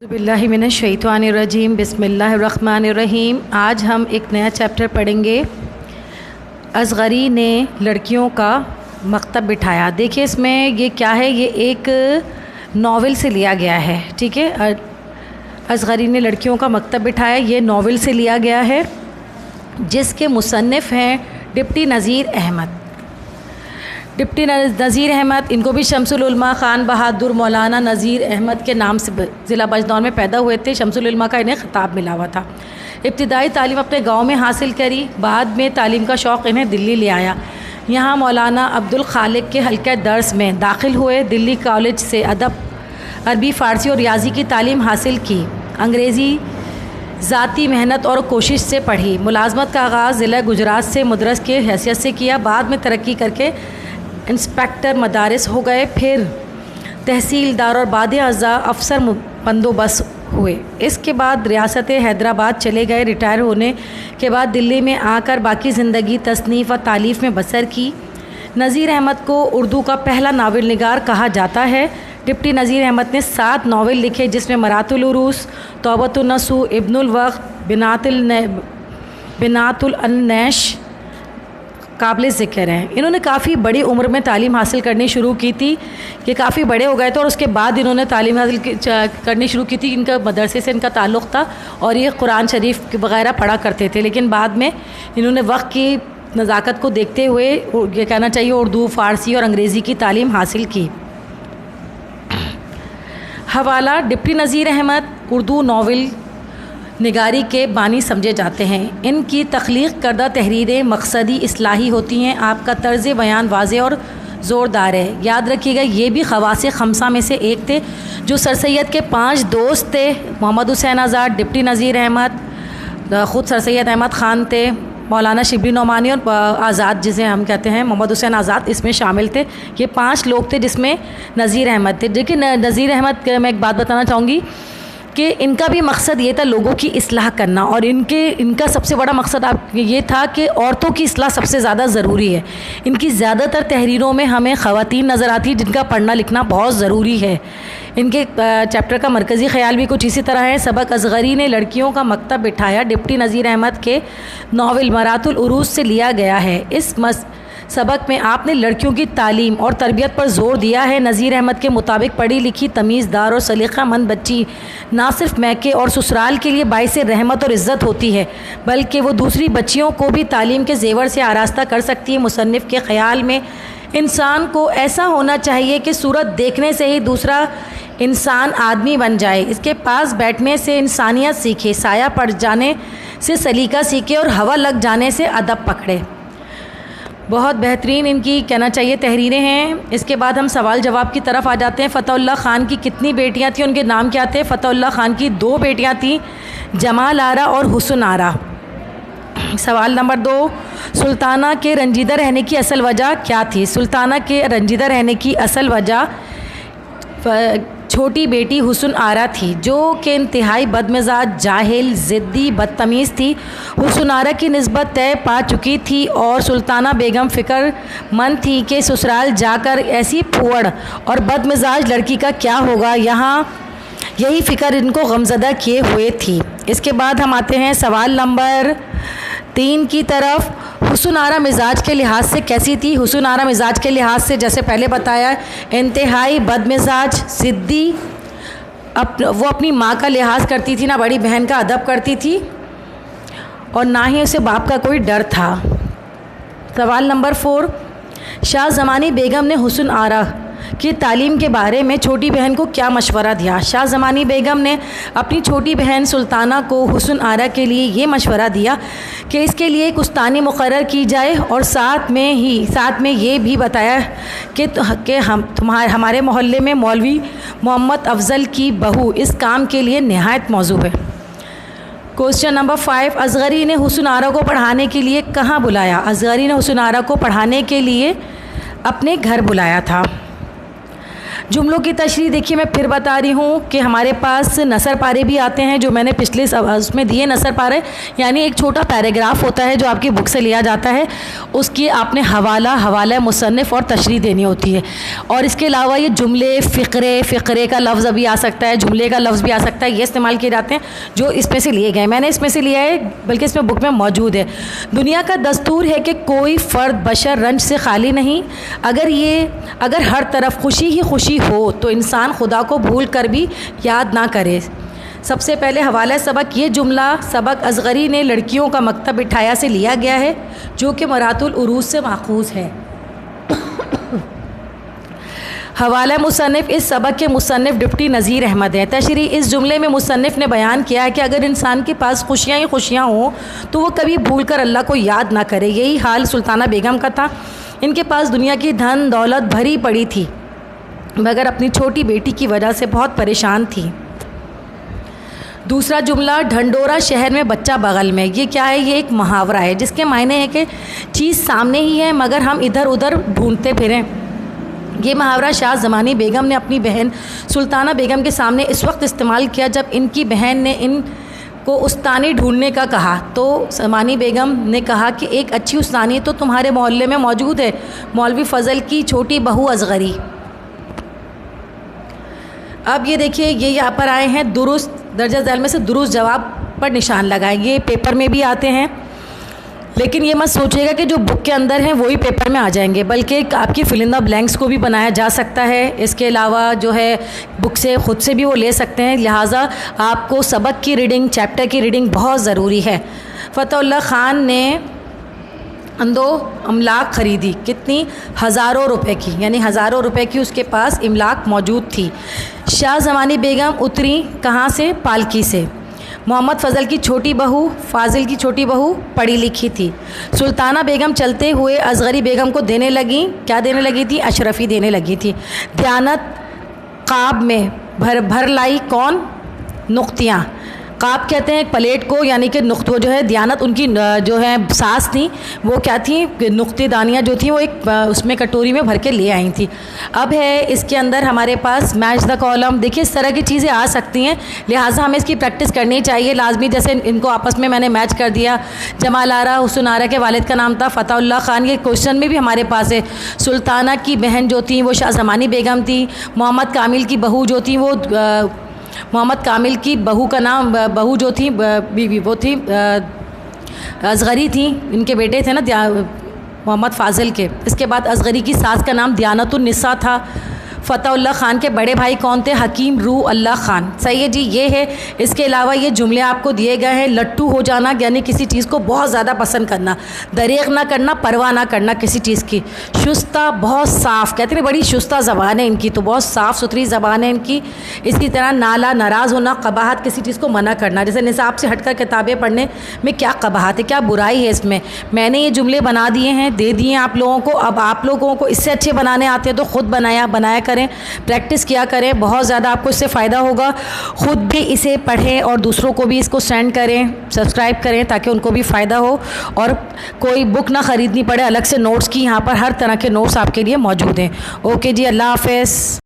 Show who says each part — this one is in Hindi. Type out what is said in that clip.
Speaker 1: बिस्मिल्लाहिमिनश्शैतानिर्रजीम बिस्मिल्लाहिर्रहमानिर्रहीम। आज हम एक नया चैप्टर पढ़ेंगे। असगरी ने लड़कियों का मकतब बिठाया। देखिए इसमें ये क्या है, ये एक नावल से लिया गया है। ठीक है, असगरी ने लड़कियों का मकतब बिठाया, ये नावल से लिया गया है जिसके मुसन्निफ़ हैं डिप्टी नज़ीर अहमद। डिप्टी नज़ीर अहमद, इनको भी शमसुल उलमा ख़ान बहादुर मौलाना नज़ीर अहमद के नाम से ज़िला बजनौर में पैदा हुए थे। शमसुल उलमा का इन्हें ख़िताब मिला हुआ था। इब्तिदाई तालीम अपने गांव में हासिल करी, बाद में तालीम का शौक़ इन्हें दिल्ली ले आया। यहाँ मौलाना अब्दुल खालिक के हल्के दर्स में दाखिल हुए। दिल्ली कॉलेज से अदब, अरबी, फ़ारसी और रियाजी की तालीम हासिल की। अंग्रेज़ी ज़ाती मेहनत और कोशिश से पढ़ी। मुलाजमत का आगाज़ ज़िला गुजरात से मुदरस के हैसियत से किया। बाद में तरक्की करके इंस्पेक्टर मदारिस हो गए, फिर तहसीलदार और बाद अज़ा अफसर बंदोबस्त हुए। इसके बाद रियासत हैदराबाद चले गए। रिटायर होने के बाद दिल्ली में आकर बाकी ज़िंदगी तसनीफ़ व तालीफ़ में बसर की। नज़ीर अहमद को उर्दू का पहला नावल निगार कहा जाता है। डिप्टी नज़ीर अहमद ने 7 नावल लिखे जिसमें मरातुल उरूस, तौबतुन नसू, इब्नुल वक्त, बिनातुल अन्नैश काबिल ज़िक्र हैं। इन्होंने काफ़ी बड़ी उम्र में तालीम हासिल करनी शुरू की थी, कि काफ़ी बड़े हो गए थे और उसके बाद इन्होंने तालीम हासिल करनी शुरू की थी। इनका मदरसे से इनका ताल्लुक़ था और ये कुरान शरीफ वग़ैरह पढ़ा करते थे। लेकिन बाद में इन्होंने वक्त की नज़ाकत को देखते हुए, ये कहना चाहिए, उर्दू, फ़ारसी और अंग्रेज़ी की तालीम हासिल की। हवाला, डिप्टी नज़ीर अहमद उर्दू नावल निगारी के बानी समझे जाते हैं। इनकी तख्लीक़ करदा तहरीरें मकसदी इस्लाही होती हैं। आपका तर्ज़ बयान वाज़ेह और ज़ोरदार है। याद रखिएगा, ये भी ख़वासे खमसा में से एक थे। जो सर सैयद के 5 दोस्त थे, मोहम्मद हुसैन आज़ाद, डिप्टी नज़ीर अहमद, ख़ुद सर सैयद अहमद ख़ान थे, मौलाना शिबली नोमानी और आज़ाद जिसे हम कहते हैं, मोहम्मद हुसैन आज़ाद इसमें शामिल थे। ये 5 लोग थे जिसमें नज़ीर अहमद थे। लेकिन नज़ीर अहमद, मैं एक बात बताना चाहूँगी कि इनका भी मकसद ये था लोगों की इस्लाह करना, और इनका सबसे बड़ा मकसद ये था कि औरतों की इस्लाह सबसे ज़्यादा ज़रूरी है। इनकी ज़्यादातर तहरीरों में हमें ख़वातीन नज़र आती जिनका पढ़ना लिखना बहुत ज़रूरी है। इनके चैप्टर का मरकज़ी ख़याल भी कुछ इसी तरह है। सबक असगरी ने लड़कियों का मकतब बिठाया डिप्टी नज़ीर अहमद के नावल मरातुल उरूस से लिया गया है। इस सबक में आपने लड़कियों की तालीम और तरबियत पर ज़ोर दिया है। नज़ीर अहमद के मुताबिक पढ़ी लिखी, तमीज़दार और सलीक़ामंद बच्ची ना सिर्फ मैके और ससुराल के लिए बाइस रहमत और इज़्ज़त होती है, बल्कि वो दूसरी बच्चियों को भी तालीम के ज़ेवर से आरास्ता कर सकती है। मुसन्निफ़ के ख़याल में इंसान को ऐसा होना चाहिए कि सूरत देखने से ही दूसरा इंसान आदमी बन जाए। इसके पास बैठने से इंसानियत सीखे, साया पड़ जाने से सलीका सीखे और हवा लग जाने से अदब पकड़े। बहुत बेहतरीन इनकी कहना चाहिए तहरीरें हैं। इसके बाद हम सवाल जवाब की तरफ आ जाते हैं। फ़तहुल्लाह ख़ान की कितनी बेटियां थीं, उनके नाम क्या थे? फ़तहुल्लाह ख़ान की 2 बेटियां थीं, जमाल आरा और हुस्न आरा। सवाल नंबर 2, सुल्ताना के रंजीदा रहने की असल वजह क्या थी? सुल्ताना के रंजीदा रहने की असल वजह छोटी बेटी हुस्न आरा थी, जो कि इंतहाई बदमिजाज, जाहिल, ज़िद्दी, बदतमीज़ थी। हुस्न आरा की निस्बत तय पा चुकी थी और सुल्ताना बेगम फ़िक्रमंद थी कि ससुराल जाकर ऐसी फुअड़ और बदमिजाज लड़की का क्या होगा। यही फ़िक्र इनको गमज़दा किए हुए थी। इसके बाद हम आते हैं सवाल नंबर 3 की तरफ। हुस्न आरा मिजाज के लिहाज से कैसी थी? हुस्न आरा मिजाज के लिहाज से, जैसे पहले बताया, इंतहाई बदमिजाज, ज़िद्दी, वो अपनी माँ का लिहाज करती थी, ना बड़ी बहन का अदब करती थी, और ना ही उसे बाप का कोई डर था। सवाल नंबर 4, शाह ज़मानी बेगम ने हुस्न आरा की तालीम के बारे में छोटी बहन को क्या मशवरा दिया? शाह ज़मानी बेगम ने अपनी छोटी बहन सुल्ताना को हुस्न आरा के लिए ये मशवरा दिया कि इसके लिए एक उस्तानी मुकर्रर की जाए, और साथ में ये भी बताया कि हमारे मोहल्ले में मौलवी मोहम्मद अफजल की बहू इस काम के लिए नहायत मौजू है। क्वेश्चन नंबर 5, असगरी ने हुस्न आरा को पढ़ाने के लिए कहाँ बुलाया? असगरी ने हुस्न आरा को पढ़ाने के लिए अपने घर बुलाया था। जुमलों की तशरीह देखिए मैं फिर बता रही हूँ कि हमारे पास नसर पारे भी आते हैं, जो मैंने पिछले उसमें दिए नसर पारे, यानी एक छोटा पैराग्राफ होता है जो आपकी बुक से लिया जाता है, उसकी आपने हवाला मुसन्निफ़ और तशरीह देनी होती है। और इसके अलावा ये जुमले, फ़िक्रे का लफ्ज़ अभी आ सकता है, जुमले का लफ्ज़ भी आ सकता है, ये इस्तेमाल किए जाते हैं जो इसमें से लिए गए। मैंने इसमें से लिया है, बल्कि इसमें बुक में मौजूद है। दुनिया का दस्तूर है कि कोई फ़र्द बशर रंज से खाली नहीं। अगर हर तरफ खुशी ही खुशी हो तो इंसान खुदा को भूल कर भी याद ना करे। सबसे पहले हवाला सबक, ये जुमला सबक असगरी ने लड़कियों का मकतब बिठाया से लिया गया है, जो कि मरातुल उरूज से माखूज़ है। हवाला मुसन्निफ़, इस सबक के मुसन्निफ़ डिप्टी नज़ीर अहमद हैं। तशरीह, इस जुमले में मुसन्निफ़ ने बयान किया है कि अगर इंसान के पास खुशियाँ ही खुशियाँ हों तो वो कभी भूल कर अल्लाह को याद ना करे। यही हाल सुल्ताना बेगम का था। इनके पास दुनिया की धन दौलत भरी पड़ी थी, मगर अपनी छोटी बेटी की वजह से बहुत परेशान थी। दूसरा जुमला, ढंडोरा शहर में बच्चा बगल में। ये क्या है? ये एक मुहावरा है जिसके मायने है कि चीज़ सामने ही है मगर हम इधर उधर ढूंढते फिरें। ये मुहावरा शाह ज़मानी बेगम ने अपनी बहन सुल्ताना बेगम के सामने इस वक्त इस्तेमाल किया जब इनकी बहन ने इनको उस्तानी ढूंढने का कहा, तो ज़मानी बेगम ने कहा कि एक अच्छी उस्तानी तो तुम्हारे मोहल्ले में मौजूद है, मौलवी फ़ज़ल की छोटी बहू असगरी। अब ये देखिए, ये यहाँ पर आए हैं दुरुस्त दर्जा झैल में से दुरुस्त जवाब पर निशान लगाएं। ये पेपर में भी आते हैं, लेकिन ये मत सोचिएगा कि जो बुक के अंदर हैं वही पेपर में आ जाएंगे, बल्कि आपकी फिल इन द ब्लैंक्स को भी बनाया जा सकता है। इसके अलावा जो है बुक से ख़ुद से भी वो ले सकते हैं। लिहाजा आपको सबक की रीडिंग, चैप्टर की रीडिंग बहुत ज़रूरी है। फ़तहुल्लाह ख़ान ने अंदो अमलाक ख़रीदी, कितनी? हज़ारों रुपए की, यानी हज़ारों रुपए की उसके पास इमलाक मौजूद थी। शाह ज़मानी बेगम उतरी कहाँ से? पालकी से। मोहम्मद फ़ज़ल की छोटी बहू, फ़ाज़िल की छोटी बहू पढ़ी लिखी थी। सुल्ताना बेगम चलते हुए असगरी बेगम को देने लगी, क्या देने लगी थी? अशरफ़ी देने लगी थी। दयानत क़ाब में भर लाई, कौन? नुक्तियाँ। क़ाब कहते हैं एक प्लेट को, यानी कि नुक़्त जो है दयानत उनकी जो है सास थी, वो क्या थी? नुक्ते दानियाँ जो थी वो एक उसमें कटोरी में भर के ले आई थी। अब है इसके अंदर हमारे पास मैच द कॉलम। देखिए इस तरह की चीज़ें आ सकती हैं, लिहाजा हमें इसकी प्रैक्टिस करनी चाहिए लाजमी। जैसे इनको आपस में मैंने मैच कर दिया। जमाल आरा हुसैन आरा के वालिद का नाम था फ़तहुल्लाह ख़ान। ये क्वेश्चन में भी हमारे पास है। सुल्ताना की बहन जो थी वो शाह ज़मानी बेगम थी। मोहम्मद कामिल की बहू जो थी वो मोहम्मद कामिल की बहू का नाम, बहू जो थी बीवी, वो थी असगरी थी। इनके बेटे थे ना मोहम्मद फ़ाज़िल के। इसके बाद असगरी की सास का नाम दयानतुन निसा था। फ़तहुल्लाह ख़ान के बड़े भाई कौन थे? हकीम रू अल्लाह ख़ान। सही है जी, ये है। इसके अलावा ये जुमले आपको दिए गए हैं। लट्टू हो जाना, यानी किसी चीज़ को बहुत ज़्यादा पसंद करना, दरेग ना करना, परवाह ना करना किसी चीज़ की। शुस्ता, बहुत साफ़, कहते हैं बड़ी शुस्ता ज़बान है इनकी, तो बहुत साफ़ सुथरी ज़बान है इनकी। इसी तरह नाला, नाराज़ होना, कबाहत, किसी चीज़ को मना करना। जैसे निसाब से हटकर किताबें पढ़ने में क्या कबाहत है, क्या बुराई है इसमें। मैंने ये जुमले बना दिए हैं, दे दिए आप लोगों को। अब आप लोगों को इससे अच्छे बनाने आते हैं तो ख़ुद बनाया करें, प्रैक्टिस किया करें। बहुत ज़्यादा आपको इससे फ़ायदा होगा। ख़ुद भी इसे पढ़ें और दूसरों को भी इसको सेंड करें, सब्सक्राइब करें, ताकि उनको भी फ़ायदा हो और कोई बुक ना ख़रीदनी पड़े अलग से। नोट्स की यहाँ पर हर तरह के नोट्स आपके लिए मौजूद हैं। ओके जी, अल्लाह हाफ़िज़।